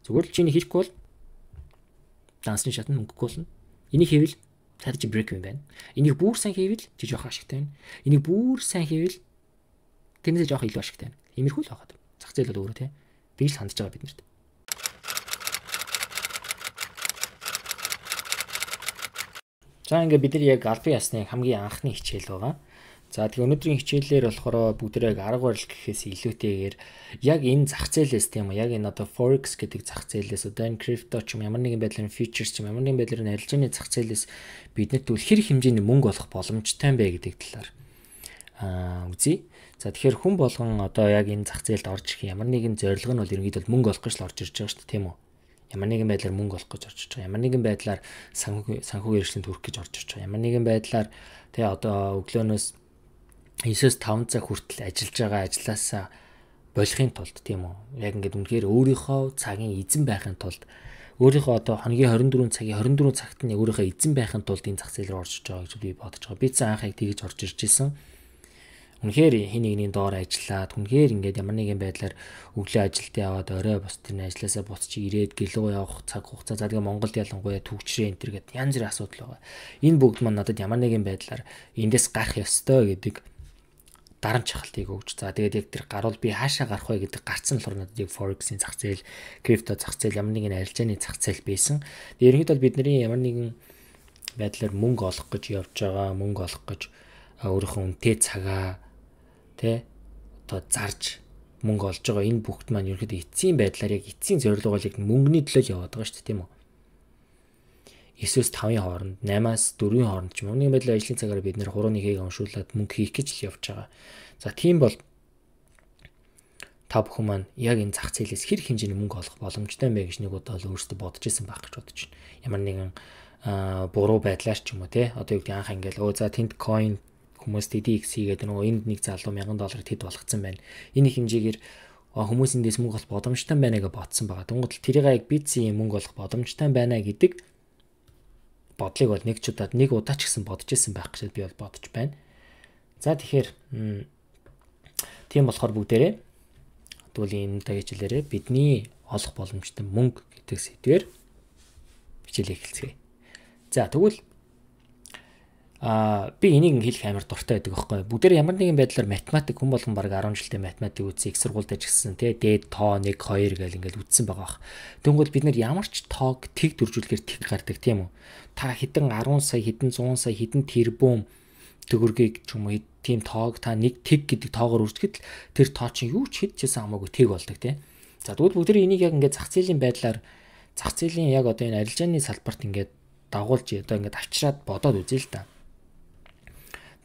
Зүгээр л чиний хийхгүй бол дансны шатнд мөнгөгүй болно. Энийг хийвэл цаадж брейк юм байна. Энийг бүр сайн хийвэл чи жоох ашигтай байна. Энийг бүр сайн хийвэл тэрнээс жоох илүү ашигтай байна. Иймэрхүү л байгаа. Зах зээл бол өөрөө тэгж л хандж байгаа биднэрт. За ингээд бид нар яг албан ёсны хамгийн анхны хичээл байгаа. За тэгээ өнөөдрийн хичээлээр болохоор бүгдээ яг арга барил гэхээс илүүтэйгээр яг энэ зах зээлээс тийм үү яг энэ одоо forex гэдэг зах зээлээс одоо энэ crypto ч юм ямар нэгэн байдлаар futures ч юм ямар нэгэн байдлаар арилжааны зах зээлээс биднэрт үл хэр хэмжээний мөнгө олох боломжтой юм бэ гэдэг талаар үзье. За тэгэхээр хүн болгон одоо яг энэ зах зээлд орж ирэх ямар нэгэн зорилго нь бол ерөнхийдөө мөнгө олох гэж л орж ирж байгаа шүү дээ тийм үү. Ямар нэгэн байдлаар мөнгө олох гэж орж ирж байгаа. Ямар нэгэн байдлаар санхүү хэрэгслэнд хүрэх гэж орж ирж байгаа. Ямар нэгэн байдлаар тэгээ одоо өглөөнөөс 9-5 цаг хүртэл ажиллаж байгаа ажилласаа болохын тулд тийм үү. Яг ингээд үнэхээр өөрийнхөө цагийн эзэн байхын тулд өөрийнхөө одоо хоногийн 24 цагийн 24 цагт нь өөрийнхөө эзэн байхын тулд энэ зах зээл рүү орж иж байгаа гэж би бодож байгаа. Би цаа анхыг тэгж орж ирж исэн. Үнэхээр хин нэгний доор ажиллаад үнэхээр ингээд ямар нэгэн байдлаар өглөө ажилдаа яваад орой бос тэр ажилласаа буцчих ирээд гэлөө явах цаг хугацаа. За тэгээ Монголд ялангуяа төвчрээ энэ төр гэдэг янз бүрийн асуудал байгаа. Энэ бүгд маань надад ямар нэгэн байдлаар эндээс гарах ёстой гэдэг дарамт чахалтыг өгч. За тэгээд яг тэр гарвал би хаашаа гарах вэ гэдэг гарцсан болохоор надад яг forex-ийн зах зээл, крипто зах зээл ямар нэгэн арилжааны зах зээл байсан. Тэгээд ерөнхийдөө бидний ямар нэгэн байдлаар мөнгө олох гэж явж байгаа, мөнгө олох гэж өөрийнхөө үнэтэй цагаа тэ одоо зарж мөнгө олж байгаа энэ бүгд маань ерөнхийдөө эцсийн байдлаар яг эцсийн зорилго бол яг мөнгөний төлөө яваад байгаа шүү дээ тийм үү. 9-5-ын хооронд 8-аас 4-ийн хооронд ч юм уу нэг байдлаар ажлын цагаараа бид нэр хурууныхыг уншуулад мөнгө хийх гэж л явж байгаа. За тийм бол та бүхэн маань яг энэ зах зээлээс хэр хэмжээний мөнгө олох боломжтой юм бэ гэж нэг удаа л өөрсдөө бодож исэн байх гэж бодож байна. Ямар нэгэн буруу байдлаар ч юм уу те одоо юу гэдэг анх ингээл за тэнд coin хүмүүс TDX хийгээд нөгөө энд нэг залуу $1000 тэд болгоцсон байна. Энэ хэмжээгээр хүмүүс эндээс мөнгө олох боломжтой байна гэж бодсон байгаа. Тэнгууд л тэрийг яг битсийн мөнгө олох боломжтой байна гэдэг бодлыг бол нэг ч удаа ч гэсэн бодож исэн байх гэж би бол бодож байна. За тэгэхээр тийм болохоор бүгдээрээ тэгвэл энэ удаагийн хичээлээрээ бидний олох боломжтой мөнгө гэдэг сэдвээр хичээлээ эхэлцгээе. За тэгвэл би энийг хэлэх амар дуртай байдаг байхгүй. Бүгдээр ямар нэгэн байдлаар математик хүн болгон баг 10 жилдээ математик үзсэн, их сургуульд ажилласан тий дээд тоо 1 2 гэл ингээл үзсэн байгаа бах. Тэгвэл бид нар ямар ч тоог тэг дөржүүлэхээр тэг гардаг тийм үү? Та хэдэн 10 сая, хэдэн 100 сая, хэдэн тэрбум төгрөгийг ч юм уу тийм тоог та нэг тэг гэдэг тоогоор үржихэд тэр тоо чинь юу ч хэдчихсэн хамаагүй тэг болдог тий. За тэгвэл бүгдээр энийг яг ингээд зах зээлийн байдлаар зах зээлийн яг одоо энэ арилжааны салбарт ингээд дагуулж одоо ингээд авчираад бодоод үзье л да.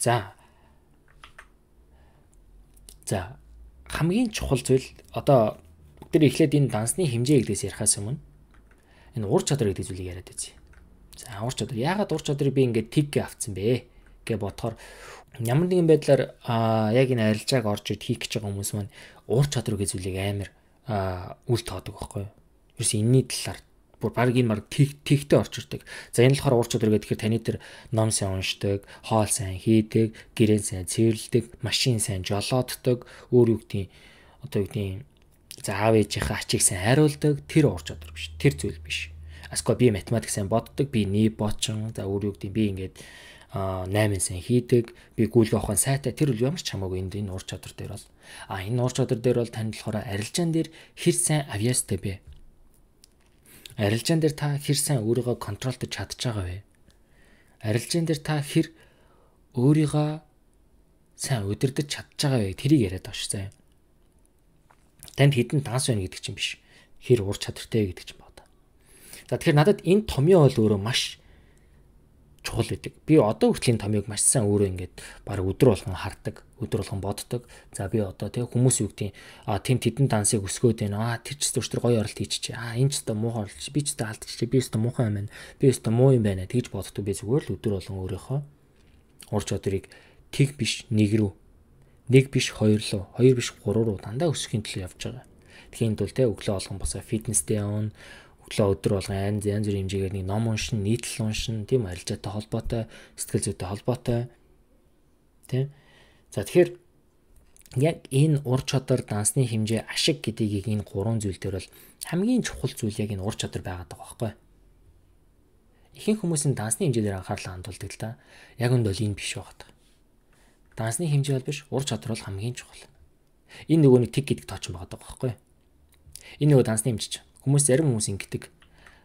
За хамгийн чухал зүйл одоо бүгдээр эхлээд энэ дансны хэмжээ гэдгээс ярихаас өмнө энэ ур чадвар гэдэг зүйлийг яриад үзье. За ур чадвар яагаад ур чадварыг би ингээд тэг авцсан бэ гэж бодохоор ямар нэгэн байдлаар яг энэ арилжааг орж хийх гэж байгаа хүмүүс маань ур чадвар гэж зүйлийг амар үл тоодог байхгүй юу. Ерөөс энэний талаар бүр баг энэ баг тэгтэй орчирдаг. За энэ болохоор ур чадвар гэдэг таны тэр ном сайн уншдаг, хоол сайн хийдэг, гэрээ сайн цэвэрлэдэг, машин сайн жолооддог, өөр юу гэдгийг одоо юу гэдгийг за аав ээжийнхээ ачийг сайн хариулдаг тэр ур чадвар биш. Тэр зүйл биш. Асква би математик сайн боддог, би нийт бочин, за өөр юу гэдгийг би ингээд 8 сайн хийдэг, би гүйлгээ авахын сайтай тэр үл ямар ч хамаагүй энэ ур чадвар дээр бол энэ ур чадвар дээр бол танд болохоор арилжаан дээр хэр сайн авьяастай бэ? Арилжаан дээр та хэр сайн өөрийгөө контролдож чадж байгаа вэ? Арилжаан дээр та хэр өөрийгөө сайн удирдах чадж байгаа вэ? Тэрийг яриад байгаа ш заа. Танд хідэн данс байна гэдэг чинь биш. Хэр ур чадвартай гэдэг чинь бод. За тэгэхээр надад энэ томьёо бол өөрөө маш чухал байдаг. Би одоо хүртлийн томьёог маш сайн өөрөө ингээд баг өдөр болгон хардаг, өдөр болгон боддог. За би одоо тэг хүмүүс юу гэдгийг тэм тэдэн дансыг өсгөөд байна. Тэр ч өчтөр гоё оролт хийчих. Энэ ч одоо муухай оролт. Би ч одоо алдчих. Би ч одоо муухай юм байна. Би ч одоо муу юм байна. Тэгж боддог. Би зүгээр л өдөр болгон өөрийнхөө ур чадварыг тэг биш нэг рүү, нэг биш хоёр руу, хоёр биш гурав руу дандаа өсөхийн төлөө явж байгаа. Тэгэхэд бол тэг өглөө болгон босоо фитнестэй явна. Өглөө өдөр болгон янз бүрийн хэмжээгээр нэг ном уншин, нийтлэл уншин, тийм арилжаатай холбоотой, сэтгэл зүйтэй холбоотой. Тийм. За тэгэхээр яг энэ ур чадвар, дансны хэмжээ, ашиг гэдгийг энэ гурван зүйл дээр бол хамгийн чухал зүйл яг энэ ур чадвар байгаад байгаа байхгүй. Ихэнх хүмүүс нь дансны хэмжээ дээр анхаарлаа хандуулдаг л да. Яг үнд бол энэ биш байгаа. Дансны хэмжээ бол биш, ур чадвар бол хамгийн чухал. Энэ нөгөө нэг тэг гэдэг тооч байгаа байхгүй. Энэ нөгөө дансны хэмжээ чинь хүмүүс зарим хүмүүс ингэдэг.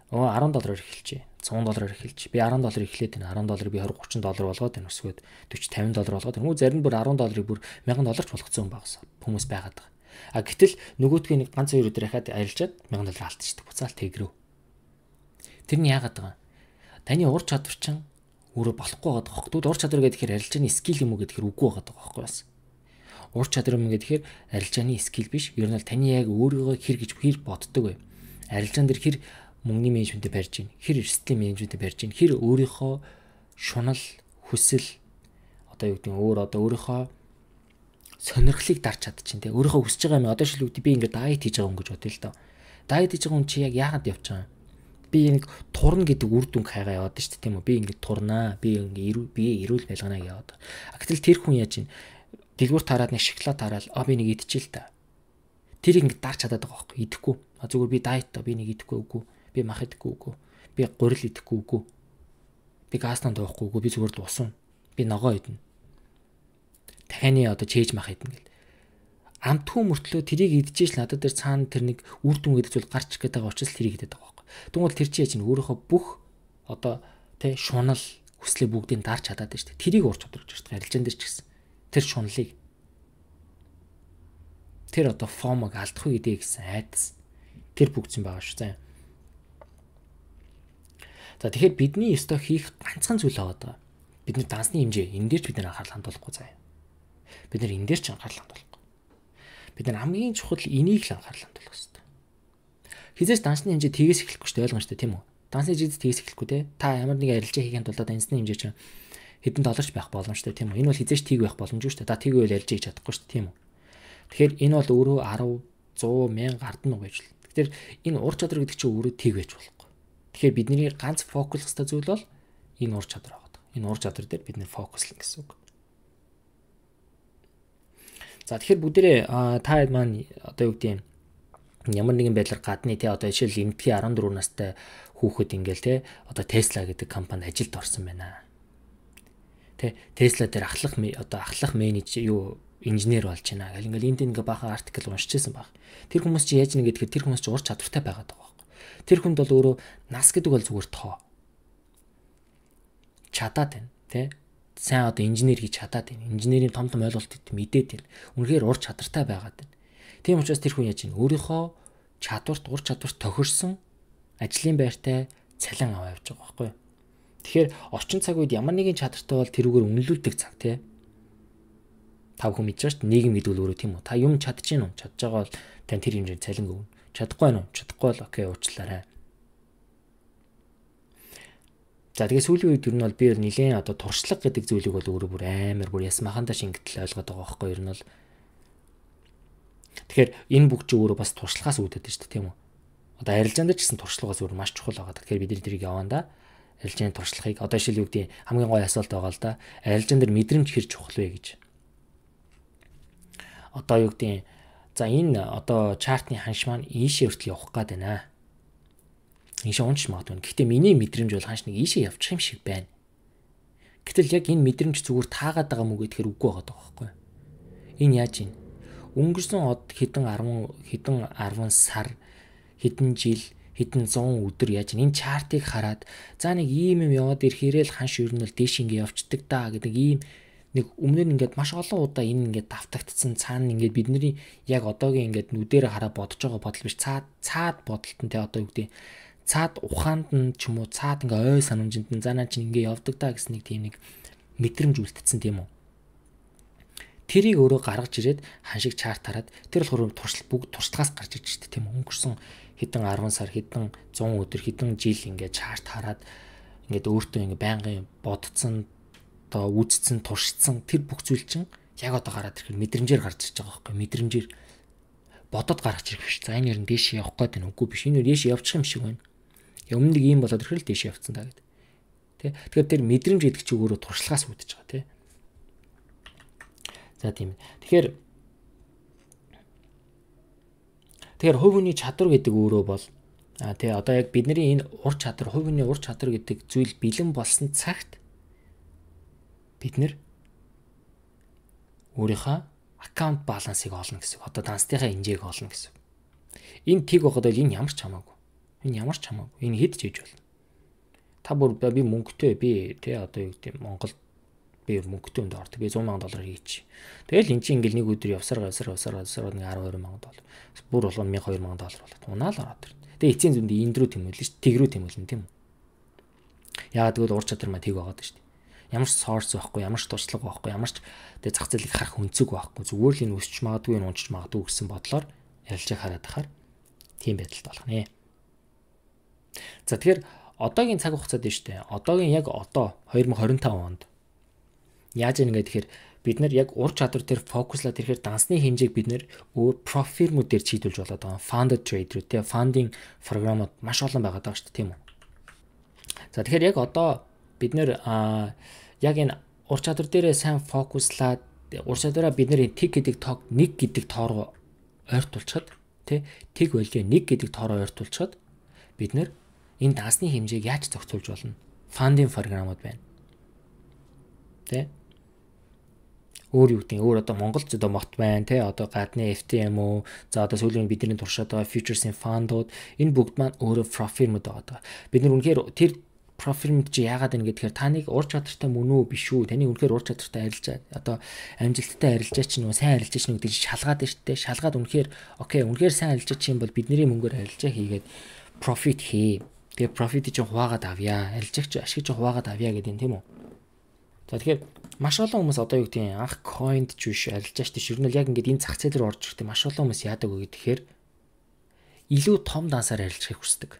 $10 эхэлчихэ. $100 эхэлж. Би $10 эхлээд байна. $10 би $20-30 болгоод байна. Өсгөөд $40-50 болгоод байна. Хүмүүс зарим бүр $10 бүр $1000 ч болгоцсон багс хүмүүс байгаад байгаа. А гэтэл нөгөөдгөө нэг ганц хоёр өдөр хахад арилжаад $1000 алдчихдаг. Буцаал тэгрүү. Тэр нь яагаад байгаа? Таны ур чадвар чинь өөрөө болохгүй байгаа байхгүй. Тэгвэл ур чадвар гэхээр арилжааны скил юм уу гэхээр үгүй байгаа байхгүй бас. Ур чадвар юм гэхээр арилжааны скил биш. Ер нь бол таны яг өөрийгөө хэр боддог вэ? Арилжаан дээр хэр мөнгөний менежментэд барьж гин, хэр эрсдлийн менежментэд барьж гин, хэр өөрийнхөө шунал, хүсэл одоо юу гэдэг нь өөрийнхөө сонирхлыг дарж чадчихин те. Өөрийнхөө хүсэж байгаа юм одоо шилбэгт би ингээд дайет хийж байгаа юм гэж бодъё л доо. Дайет хийж байгаа хүн чи яг яагаад явж байгаа юм? Би нэг турна гэдэг үр дүнг хайгаа яваад шүү дээ тийм үү? Би ингээд турнаа, би ингээд эрүүл байлганаа яваад. Гэтэл тэр хүн яаж ийн дэлгүүр тараад нэг шоколад тараад би нэг идчихэл та. Тэрийг ингээд дарж чадаад байгаа байхгүй идэхгүй. Зүгээр би дайет би нэг идэхгүй үгүй. Би мах идэхгүй үгүй. Би гурил идэхгүй үгүй. Би гаснаа дуухгүй үгүй. Би зүгээр л усан. Би ногоо идэнэ. Дахианы чээж мах идэнэ гэл. Амтгүй мөртлөө тэрийг идчихэж л надад тэр цаана тэр нэг үр дүн гэдэг зүйл гарч ирэх байгаа учраас тэрийг идэдэг байгаа байхгүй. Тэгвэл тэр чинь яаж ин өөрийнхөө бүх шунал хүслээ бүгдийг дарж чадаад байна шүү дээ. Тэрийг ур чадвар гэж байна. Арилжаан дээр ч гэсэн. Тэр шунлыг тэр фомог алдахгүй гэдэг гэсэн айдас. Тэр бүгдсэн байгаа шүү заа. За тэгэхээр бидний ёстой хийх ганцхан зүйл байгаа. Бидний дансны хэмжээ энэ дээр ч бид анхаарал хандуулахгүй заа. Бид нар энэ дээр ч анхаарал хандуулахгүй. Бид нар хамгийн чухал энийг л анхаарал хандуулах хэрэгтэй. Хизээс дансны хэмжээ тгээс эхлэхгүй шүү дээ ойлгоно шүү дээ тийм үү? Дансны хэмжээ тгээс эхлэхгүй те. Та ямар нэг арилжаа хийхэд бол дансны хэмжээ чинь хэдэн долларч байх боломжтой тийм үү? Энэ бол хизээш тийг байх боломжгүй шүү дээ. Та тийг үйл арилжаа хийж чадахгүй шүү дээ тийм үү? Тэгэхээр энэ бол өөрөө 10, 100, 1000 ардна уу гэж л. Тэгэхээр энэ ур чадвар гэдэг чинь өөрөө тийг байж болохгүй. Тэгэхээр бидний ганц фокуслохтой зүйл бол энэ ур чадвар байгаа. Энэ ур чадвар дээр бид нэр фокуслах гэсэн үг. За тэгэхээр бүгдээрээ та хэд маань юу гэдэг юм ямар нэгэн байдлаар гадны жишээл эмтгий 14 настай хүүхэд ингээл Tesla гэдэг компанид ажилд орсон байна. Tesla дээр ахлах менежер инженер болж байна. Ингээл энд ингээ баахан артикл уншижсэн баг. Тэр хүмүүс чи яаж нэг гэхээр тэр хүмүүс чи ур чадвартай байгаад байгаа байхгүй. Тэр хүнд бол өөрөө нас гэдэг бол зүгээр тоо. Чадаад байна, тэ? Сайн инженер гэж чадаад байна. Инженерийн том ойлголт мэдээд байна. Үнэхээр ур чадвартай байгаад байна. Тийм учраас тэр хүн яаж ийн өөрийнхөө ур чадварт тохирсон ажлын байртай цалин аваа явж байгаа байхгүй. Тэгэхээр орчин цаг үед ямар нэгэн чадвартай бол тэрүүгээр үнэлүүлдэг цаг тий. Та бүхэн мэдж байгаа шүү дээ. Нийгэм гэдэг нь өөрөө тийм үү. Та юм чадчих юм уу? Чадж байгаа бол тань тэр хэмжээнд цалин өгнө. Чадахгүй байна уу? Чадахгүй бол окей уучлаарай. За тэгээ сүүлийн үед ер нь бол би нэлээд туршлага гэдэг зүйлийг бол өөрөө бүр амар бүр ясмахандаа шингэтэл ойлгоод байгаа байхгүй ер нь бол. Тэгэхээр энэ бүх ч өөрөө бас туршлагаас үүдээд байна шүү дээ тийм үү. Арилжаан дээр ч гэсэн туршлагаас өөр маш чухал байгаа. Тэгэхээр бид тэрийг яваандаа арилжааны туршлагыг жишээл юу гэдэг хамгийн гоё асуулт байгаа л да. Арилжаан дээр мэдрэмж хэр чухал вэ гэж. Юу гэдэг за энэ чартны ханш маань ийшээ хүртэл явах гээд байна. Ийшээ унч магадгүй. Гэхдээ миний мэдрэмж бол ханш нэг ийшээ явчих юм шиг байна. Гэтэл яг энэ мэдрэмж зүгээр таагаад байгаа мүү гэхээр үгүй байгаа байхгүй. Энэ яаж юм? Өнгөрсөн хэдэн 10 сар, хэдэн жил, хэдэн 100 өдөр яаж энэ чартыг хараад за нэг ийм юм яваад ирэхээрээ л ханш ер нь л дээш ингэ явцдаг да гэдэг ийм нэг өмнө нь ингээд маш олон удаа энэ ингээд давтагдсан цаана ингээд бидний яг одоогийн ингээд нүдээр хараа бодож байгаа бодол биш цаад бодолтон те юу гэдэг цаад ухаанд нь ч юм уу цаад ингээ ой санамжинд нь занаа чинь ингээ явдаг да гэсэн нэг тийм нэг мэдрэмж үлдсэн тийм үү. Тэрийг өөрөө гаргаж ирээд ханшиг чарт хараад тэр болохоор бүгд туршлагаас гарч иж штэ тийм үү. Өнгөрсөн хэдэн 10 сар хэдэн 100 өдөр хэдэн жил ингээ чарт хараад ингээд өөртөө ингээ байнгын бодцсон үзсэн туршсан тэр бүх зүйл чинь яг гараад ирэхээр мэдрэмжээр гарч ирж байгаа байхгүй мэдрэмжээр бодоод гаргаж ирэх биш. За энэ ер нь дээш явах гээд байна үгүй биш. Энэ дээш явчих юм шиг байна. Өмнө нэг юм болоод ирэхээр л дээш явцсан даа гэдэг. Тэ. Тэгэхээр тэр мэдрэмж гэдэг чинь өөрөө туршлагаас үүдэж байгаа тий. За тийм. Тэгэхээр Тэгэхээр хувь хүний чадвар гэдэг өөрөө бол тэгээ одоо яг бидний энэ ур чадвар, хувь хүний ур чадвар гэдэг зүйл бэлэн болсон цагт бид нэр өөрийнхөө аккаунт балансыг олно гэсэн. Одоо дансныхаа хэмжээг олно гэсэн. Энэ тийг байгаад бол энэ ямар ч хамаагүй. Энэ хэд ч хийж болно. Та бүр би мөнгөтэй би тэ одоо юу гэдэг Монголд би мөнгөтэй өндө ордог. Би $100,000 хийчих. Тэгэл эн чинь ингээл нэг өдөр явсаар нэг $12,000. Бүр болгоно $2,000 болоод. Унаал ороод ирнэ. Тэгээ эцсийн зүйн энд рүү тэмүүлнэ шүү дээ. Тэг рүү тэмүүлнэ тийм үү? Яагаад гэвэл ур чадвар маа тийг байгаад шүү дээ. Ямар ч source байхгүй, ямар ч туршлага байхгүй, ямар ч тэг зах зээлийг харах өнцөг байхгүй. Зүгээр л энэ өсч магадгүй, энэ унчиж магадгүй гэсэн бодлоор ярилцааг хараад ахаар тийм байдалд болох нэ. За тэгэхээр одоогийн цаг хугацаад нь шүү дээ. Одоогийн яг одоо 2025 онд яаж ийм ингээд тэгэхээр бид нар яг ур чадвар дээр фокуслаад ирэхээр дансны хэмжээг бид нар өөр профирмүүдээр чийдүүлж болоод байгаа. Funded trader тий funding програмууд маш олон байгаад байгаа шүү дээ тийм үү. За тэгэхээр яг одоо бид нэр яг энэ ур чадвар дээрээ сайн фокуслаад ур чадвараа бид нэр тэг гэдэг тоог 1 гэдэг тоороо ойртуулчихад тий тэг байлгээ 1 гэдэг тоороо ойртуулчихад бид нэр энэ дансны хэмжээг яаж зохицуулж болно? Фандинг програмууд байна. Тэ? Өөр юу гэдэг өөр одоо Монголд одоо мот байна тий одоо гадны FTM за одоо сүүлийн бидний туршаад байгаа futures-ийн фандууд энэ бүгд маань өөрөө профирмуд байгаа. Бид нар үнэхээр тэр профирмуд чи яагаад байна гэхээр таныг ур чадвартай мөн үү биш үү таны үнэхээр ур чадвартай арилжаа одоо амжилттай арилжаа чинь нөгөө сайн арилжаа чинь гэдэг шалгаад байна шүү дээ. Шалгаад үнэхээр окей үнэхээр сайн арилжаа чинь бол бидний мөнгөөр арилжаа хийгээд профит хий. Тэгээ профитыг чинь хуваагаад авъя. Арилжаагч ашигч хуваагаад авъя гэдэг юм тийм үү? За тэгэхээр маш олон хүмүүс одоо юу гэдэг нь анх coined ч биш арилжаач тийш ер нь л яг ингээд энэ зах зээл рүү орж ирэхдээ маш олон хүмүүс яадаг вэ гэхээр илүү том дансаар арилжахыг хүсдэг.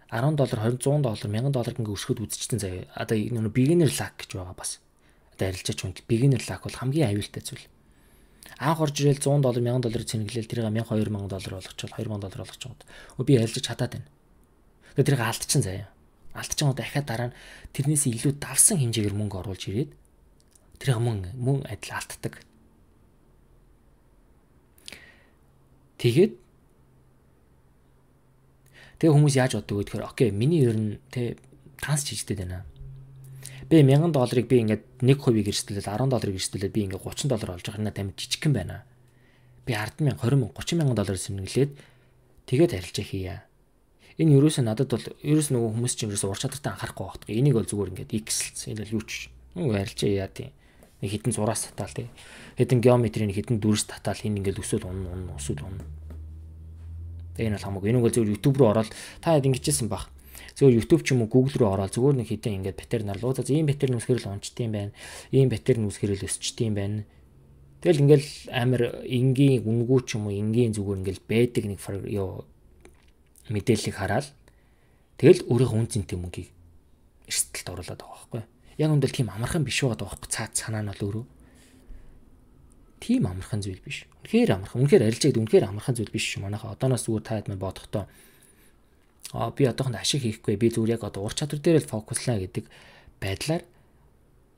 $10, $20, $100, $1,000 ингээ өсгөхөд үзчихсэн заяа. Одоо нөгөө beginner luck гэж байгаа бас. Одоо арилжаач хүнд beginner luck бол хамгийн аюултай зүйл. Анх орж ирэл $100, $1,000 цэнэглэл тэрийг $1,000, $2,000 болгочвол $2,000 болгочвол би арилжаж чадаад байна. Тэгээ тэрийг алдчихсан заяа. Алдчихсан удаа дахиад дараа нь тэрнээс илүү давсан хэмжээгээр мөнгө оруулж ирээд тэрийг мөн адил алддаг. Тэгээ хүмүүс яаж боддог вэ гэхээр окей миний ер нь тэ танс чижтэй байна. Би $1,000 би ингээд 1% гэрчтэлээд $10 гэрчтэлээд би ингээд $30 олж байгаа надад амьд жижигхэн байна. Би 10,000, 20,000, $30,000 сэрнэглээд тэгээд арилжаа хийя. Энэ ерөөсөө надад бол ерөөс нөгөө хүмүүс чинь ерөөсөө ур чадвартай анхаарахгүй багтдаг. Энийг бол зүгээр ингээд X энэ л юу ч арилжаа яа тийм. Нэг хитэн зураас татаал тийм. Хитэн геометрийн хитэн дүрс татаал хин ингээд өсөд усуд. Энэ бол хамаагүй. Энийг бол зөвхөн YouTube руу ороод та ингэжсэн баг. Зөвхөн YouTube ч юм уу Google руу ороод зөвхөн нэг хитэн ингээд батарей нарлуу. За ийм батарей нүсгэрэл унцдсан байна. Ийм батарей нүсгэрэл өсчдсан байна. Тэгэл ингээл амар энгийн үнгүү ч юм уу энгийн зүгээр ингээл байдаг нэг ёо мэдээллийг хараад тэгэл өөрийнхөө үнцэнтэй мөнгийг эрсдэлд оруулаад байгаа байхгүй. Яг үндэл тийм амархан биш байгаа байхгүй. Цаад санаа нь бол өөрөө тийм амархан зүйл биш. Үнэхээр амархан. Үнэхээр арилжаад үнэхээр амархан зүйл биш шүү. Манайхаа одооноос зүгээр таад мэн бодохдоо би одоохонд ашиг хийхгүй. Би зүгээр яг одоо ур чадвар дээр л фокуслаа гэдэг байдлаар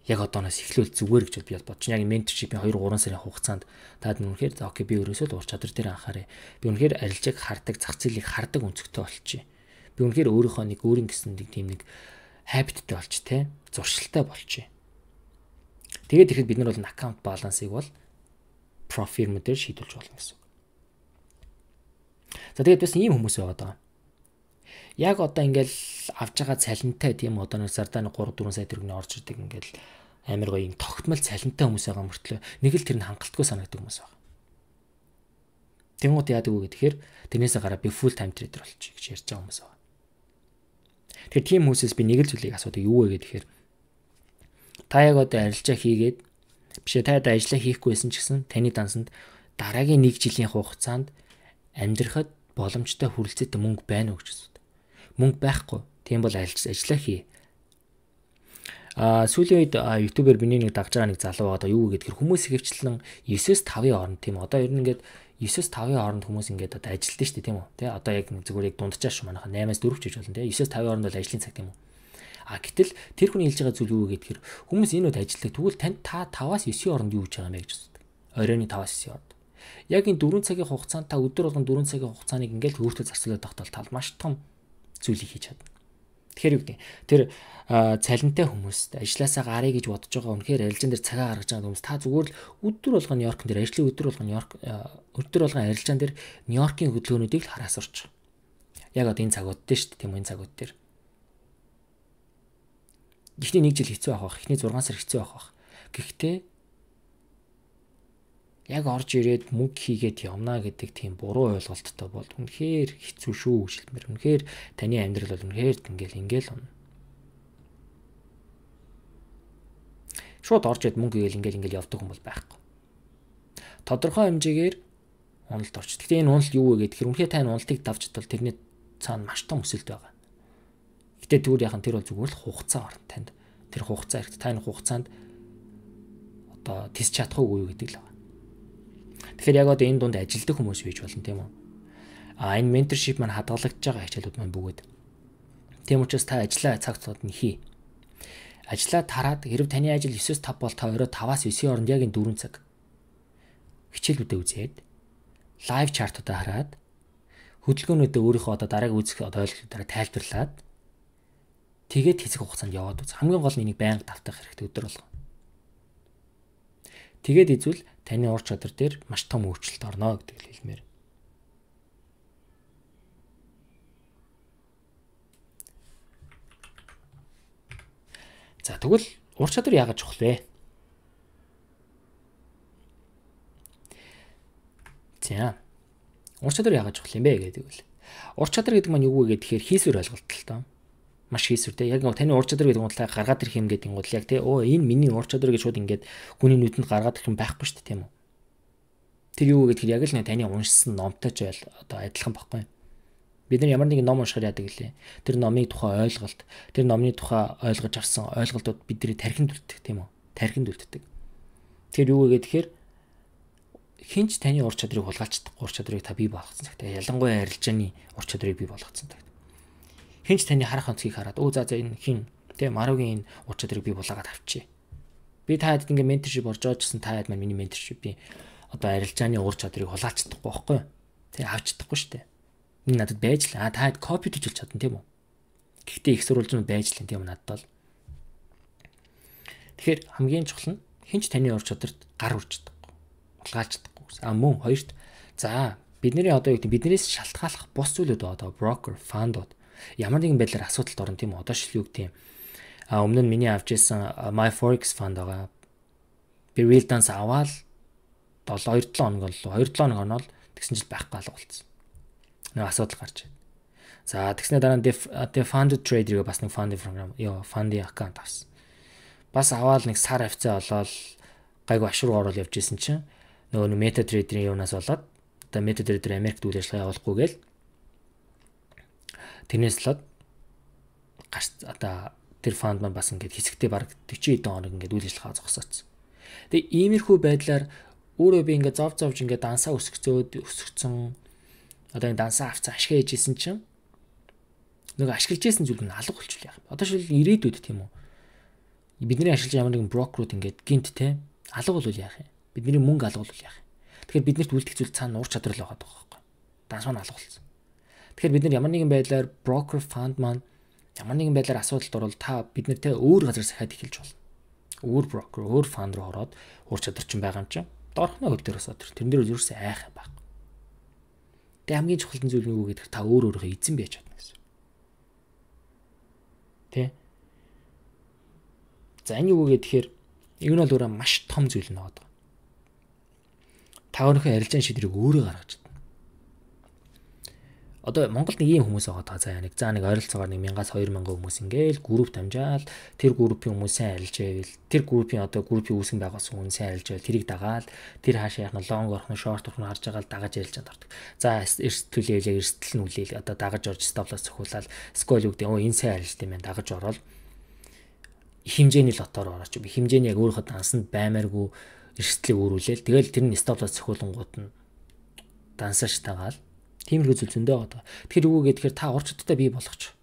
яг одооноос эхлүүл зүгээр гэж би бодож байна. Яг менторшипийн 2-3 сарын хугацаанд таад үнэхээр за окей би өөрөөсөө л ур чадвар дээр анхаарэ. Би үнэхээр арилжааг хардаг, зах зээлийг хардаг өнцгтэй болчих. Би үнэхээр өөрийнхөө нэг өөрийн гэсэн нэг тийм нэг habitтэй болчих те. Зуршилтай болчих. Тэгээд ихэд бид нар бол аккаунт балансыг бол профирмүүдээр шийдүүлж болно гэсэн. За тэгээд бас ийм хүмүүс байгаа даа. Яг одоо ингээл авж байгаа цалинтай тийм одоо нэг сардаа 3-4 сая төгрөгийн орж ирдэг ингээл амар гоё юм тогтмол цалинтай хүмүүс байгаа мөртлөө нэг л тэр нь хангалтгүй санагддаг хүмүүс байгаа. Тэнгууд яадаг вэ гэхээр тэрнээсээ гараа би full time trader болчих гэж ярьж байгаа хүмүүс байгаа. Тэгэхээр тийм хүмүүсээс би нэг л зүйлийг асуудаг юу вэ гэхээр та яг одоо арилжаа хийгээд бишээ та одоо ажиллаа хийхгүйсэн ч гэсэн таны дансанд дараагийн 1 жилийн хугацаанд амьдрахад боломжтой хүрэлцээтэй мөнгө байна уу гэж асуудаг. Мөнгө байхгүй. Тийм бол ажиллаа хий. Сүүлийн үед YouTube-ээр миний нэг дагж байгаа нэг залуу байгаа юу гэхээр хүмүүс ихэвчлэн 9-с 5-ын хооронд тийм одоо ер нь ингээд 9-с 5-ын хооронд хүмүүс ингээд одоо ажилтдаг шүү дээ тийм үү. Тэ одоо яг зүгээр яг дунджаа шүү манайха 8-аас 4 ч гэж болно тийм 9-с 5-ын хооронд бол ажлын цаг тийм үү. Гэтэл тэр хүний хэлж байгаа зүйл юу гэхээр хүмүүс энэ үед ажилладаг. Тэгвэл танд та 5-аас 9-ийн хооронд юу хийж байгаа юм бэ гэж асуудаг. Оройн 5-аас 9-ийн хооронд. Яг энэ 4 цагийн хугацаанд та өдөр болгон 4 цагийн хугацааныг ингээл өөртөө зарцуулаад тогтвол та маш том зүйлийг хийж чадна. Тэгэхээр юу гэдэг тэр цалинтай хүмүүст ажилласаа гарыг гэж бодож байгаа үнэхээр арилжаан дээр цагаа гаргаж байгаа хүмүүс та зүгээр л өдөр болгон Нью-Йоркн дээр ажлын өдөр болгон арилжаан дээр Нью-Йоркийн хөдөлгөөнүүдийг л хараа сурч. Яг одоо энэ цагууд дээр шүү дээ тийм энэ цагууд дээр. Эхний 1 жил хэцүү авах, эхний 6 сар хэцүү авах. Гэхдээ яг орж ирээд мөнгө хийгээд явна гэдэг тийм буруу ойлголттой бол үнэхээр хэцүү шүү шилмэр. Үнэхээр таны амьдрал бол үнэхээр ингээл унна. Шууд орж ирээд мөнгө игээл ингээл явдаг хүн бол байхгүй. Тодорхой хэмжээгээр уналд орч. Гэхдээ энэ унал юу вэ гэхээр үнэхээр тань уналтыг давж чадвал тэрний цаана маш том өсөлт байгаа. Гэтэ тэгвэл яхан тэр бол зүгээр л хугацаа орно танд. Тэр хугацаа хэрэгтэй. Та энэ хугацаанд одоо тис чадах уугүй гэдэг л байна. Тэгэхээр яг одоо энэ дунд ажилтдаг хүмүүс бийж болно тийм үү? Энэ менторшип маань хадгалагдж байгаа хичээлүүд маань бүгд. Тийм учраас та ажлаа цаг цаад нь хий. Ажлаа тараад хэрв таны ажил 9-5 бол та орой 5-аас 9-ийн хооронд яг энэ 4 цаг хичээлүүдээ үзээд лайв чартуудаа хараад хөдөлгөөнүүдээ өөрийнхөө одоо дараагийн үзэх ойлголтуудаараа тайлбарлаад тэгээд хэсэг хугацаанд яваад үз. Хамгийн гол нь энийг байнга давтах хэрэгтэй өдөр болгоо. Тэгээд извэл таны ур чадвар дээр маш том өөрчлөлт орно гэдэг л хэлмээр. За тэгвэл ур чадвар яагаад чухал вэ? За. Ур чадвар яагаад чухал юм бэ гэдэг үл. Ур чадвар гэдэг маань юу вэ гэхээр хийсвэр ойлголт л тоо. Маш хийсвэр те. Яг таны ур чадвар гэдэг нь гаргаад ирэх юм гэдэг нь яг те. Энэ миний ур чадвар гэж шууд ингээд хүний нүдэнд гаргаад ирэх юм байхгүй шүү дээ тийм үү? Тэр юу вэ гэхээр яг л таны уншсан номтой ч одоо адилхан байхгүй. Бид нар ямар нэгэн ном уншихаар яадаг гэлээ. Тэр номын тухай ойлголт, тэр номны тухай ойлгож авсан ойлголтууд бидний тархинд үлддэг тийм үү? Тархинд үлддэг. Тэр юу вэ гэхээр хинч таны ур чадрыг хулгайлцдаг ур чадрыг та бий болгоцсон цагт. Ялангуяа арилжааны ур чадрыг бий болгоцсон цагт. Хинч таны харах онцгийг хараад за энэ хин тийм Маругийн энэ ур чадрыг бий болгоод авчи. Би та хэд ингээ менторшип орж байгаа гэсэн та хэд маань миний менторшип би одоо арилжааны ур чадрыг хулгайлцдаггүй байхгүй. Тэг авч чадахгүй шүү дээ. Энэ надад байж л та хэд копи хийж чадна тийм үү? Гэхдээ их сурвалжнууд байж л тийм надад бол. Тэгэхээр хамгийн чухал нь хинч таны ур чадварт гар үрждэггүй. Хулгайлцдаггүй. Мөн хоёрт за бидний одоо юу гэдэг биднээс шалтгааллах бус зүйлүүд одоо брокер, фандууд ямар нэгэн байдлаар асуудалд орно тийм үү? Одоо шил юу гэдэг юм. Өмнө нь миний авч ирсэн My Forex fund байгаа. Би real dance аваад 2-7 хоног боллоо. 2-7 хоног онол тэгсэн чил байхгүй алга болцсон. Нэг асуудал гарч байна. За тэгснээр дараа нь funded trader-ийг бас нэг funding program funding account авсан. Бас аваад нэг сар хавцаа болоод гайгүй ашруу орол явж исэн чинь нөгөө MetaTrader-ийн юунаас болоод одоо MetaTrader Америкт үйл ажиллагаа явуулахгүй гээл тэрнээс л одоо тэр фанд маань бас ингээд хэсэгтээ баг 40 хэдэн хоног ингээд үйл ажиллагаа зогсооцсон. Тэгээ иймэрхүү байдлаар өөрөө би ингээд зовж ингээд дансаа өсгцэн одоо энэ дансаа авцсан ашиг ээжсэн чинь нөгөө ашиглаж исэн зүйл нь алга болчихлоо яах. Одоо шил ирээдүйд тийм үү. Бидний ашиглаж ямар нэгэн брокерууд ингээд гинт те алга болвол яах юм. Бидний мөнгө алга болвол яах юм. Тэгэхээр биднэрт үлдэх зүйл цаана ур чадвар л байгаа байхгүй. Данс маань алга болсон. Тэгэхээр бид нар ямар нэгэн байдлаар брокер фанд маань ямар нэгэн байдлаар асуудалд орвол та бид нартэй өөр газар сахиад эхэлж болно. Өөр брокер, өөр фанд руу ороод ур чадвар чинь байгаа юм чинь дорхны хөл дээрээс отор. Тэрэн дээр ерөөсөө айх юм байна. Тэгээ хамгийн чухал зүйл нь юу гэдэг та өөрөөрөө эзэн байж чадна гэсэн. Тэ? За энэ юу гэхээр энэ бол өөрөө маш том зүйл наад. Та өөрийнхөө арилжааны шийдвэрийг өөрөө гаргаж чадна. Одоо Монголд нэг ийм хүмүүс байгаа та нэг ойролцоогоор 1000-аас 2000 хүмүүс ингээл групп дамжаал тэр группийн хүмүүсээ арилж байвал тэр группийн одоо группийн үүсгэн байгуулсан хүмүүсээ арилж байвал тэрийг дагаал тэр хаашаа яхна лонг орхон шорт орхон харж байгаа л дагаж арилж чаддаг. За эрсдэл нь үлээл одоо дагаж орж стоплос цохиулаад скол юу гэдэг энэ сайн арилжтай юм дагаж ороод хэмжээний лотоор орооч би хэмжээний яг өөрийнхөө дансанд баймааргүй эрсдлийг өөрүүлээл тэгэл тэр нь стоплос цохиулангууд нь дансаж тагаал тиймэрхүү зүйл зөндөө байгаа. Тэгэхээр юу гэхээр та ур чадвартай бий болгоч.